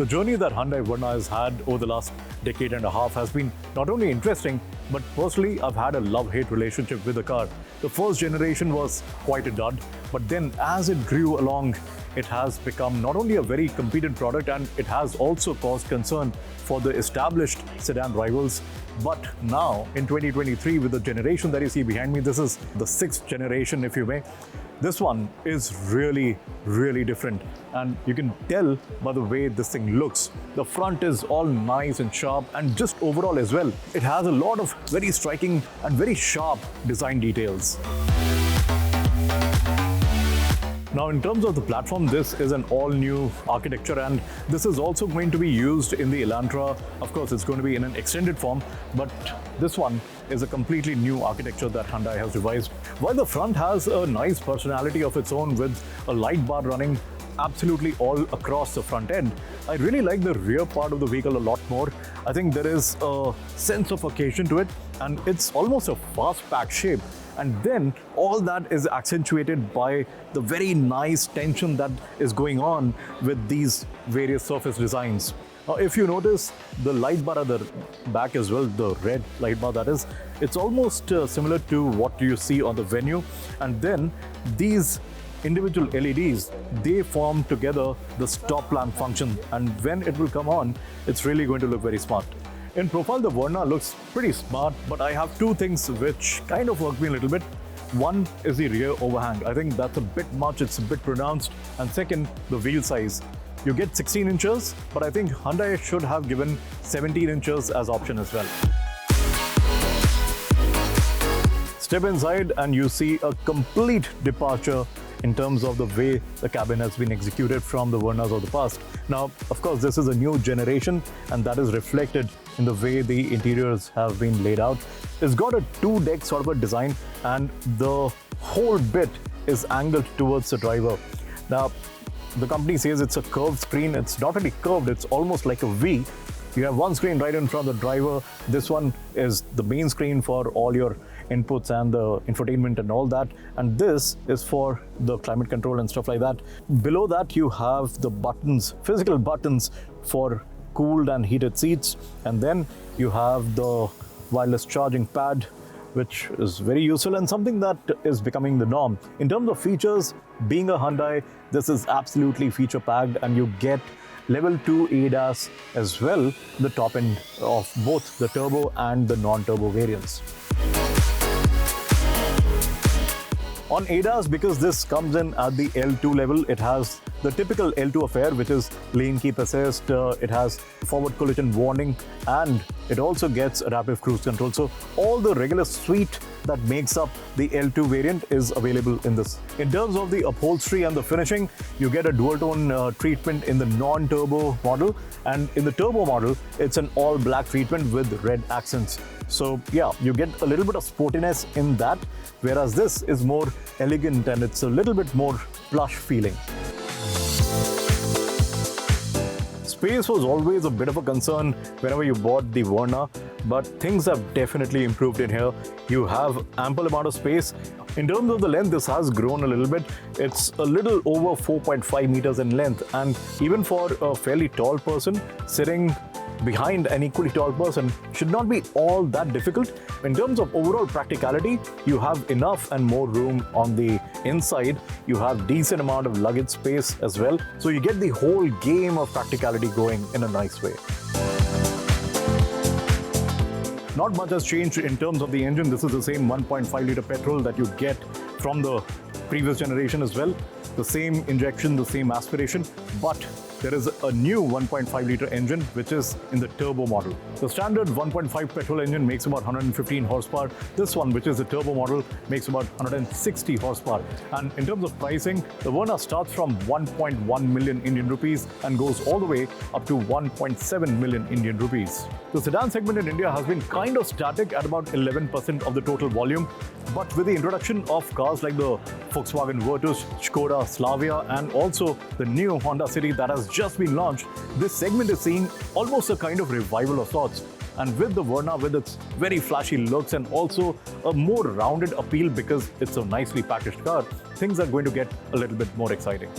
The journey that Hyundai Verna has had over the last decade and a half has been not only interesting, but personally, I've had a love-hate relationship with the car. The first generation was quite a dud, but then as it grew along, it has become not only a very competent product, and it has also caused concern for the established sedan rivals. But now, in 2023, with the generation that you see behind me, this is the 6th generation, if you may. This one is really, really different, and you can tell by the way this thing looks. The front is all nice and sharp, and just overall as well, it has a lot of very striking and very sharp design details. Now, in terms of the platform, this is an all-new architecture, and this is also going to be used in the Elantra. Of course, it's going to be in an extended form, but this one is a completely new architecture that Hyundai has devised. While the front has a nice personality of its own with a light bar running absolutely all across the front end, I really like the rear part of the vehicle a lot more. I think there is a sense of occasion to it, and it's almost a fast-packed shape. And then all that is accentuated by the very nice tension that is going on with these various surface designs. Now, if you notice the light bar at the back as well, the red light bar that is, it's almost similar to what you see on the Venue. And then these individual LEDs, they form together the stop lamp function. And when it will come on, it's really going to look very smart. In profile, the Verna looks pretty smart, but I have two things which kind of work me a little bit. One is the rear overhang. I think that's a bit much, it's a bit pronounced. And second, the wheel size. You get 16 inches, but I think Hyundai should have given 17 inches as option as well. Step inside and you see a complete departure in terms of the way the cabin has been executed from the Vernas of the past. Now, of course, this is a new generation, and that is reflected in the way the interiors have been laid out. It's got a two-deck sort of a design, and the whole bit is angled towards the driver. Now, the company says it's a curved screen. It's not really curved, it's almost like a V. You have one screen right in front of the driver. This one is the main screen for all your inputs and the infotainment and all that. And this is for the climate control and stuff like that. Below that, you have the buttons, physical buttons for cooled and heated seats. And then you have the wireless charging pad, which is very useful and something that is becoming the norm. In terms of features, being a Hyundai, this is absolutely feature-packed, and you get Level 2 ADAS as well, the top end of both the turbo and the non-turbo variants. On ADAS, because this comes in at the L2 level, it has the typical L2 affair, which is lane keep assist, it has forward collision warning, and it also gets adaptive cruise control. So all the regular suite that makes up the L2 variant is available in this. In terms of the upholstery and the finishing, you get a dual tone treatment in the non-turbo model, and in the turbo model, it's an all black treatment with red accents. So yeah, you get a little bit of sportiness in that, whereas this is more elegant and it's a little bit more plush feeling. Space was always a bit of a concern whenever you bought the Verna, but things have definitely improved in here. You have ample amount of space. In terms of the length, this has grown a little bit. It's a little over 4.5 meters in length, and even for a fairly tall person, sitting behind an equally tall person should not be all that difficult. In terms of overall practicality, you have enough and more room on the inside. You have decent amount of luggage space as well. So you get the whole game of practicality going in a nice way. Not much has changed in terms of the engine. This is the same 1.5 litre petrol that you get from the previous generation as well. The same injection, the same aspiration, but there is a new 1.5 litre engine which is in the turbo model. The standard 1.5 petrol engine makes about 115 horsepower. This one, which is the turbo model, makes about 160 horsepower. And in terms of pricing, the Verna starts from 1.1 million Indian rupees and goes all the way up to 1.7 million Indian rupees. The sedan segment in India has been kind of static at about 11% of the total volume. But with the introduction of cars like the Volkswagen Virtus, Skoda Slavia, and also the new Honda City that has just been launched, this segment is seeing almost a kind of revival of sorts. And with the Verna, with its very flashy looks and also a more rounded appeal because it's a nicely packaged car, things are going to get a little bit more exciting.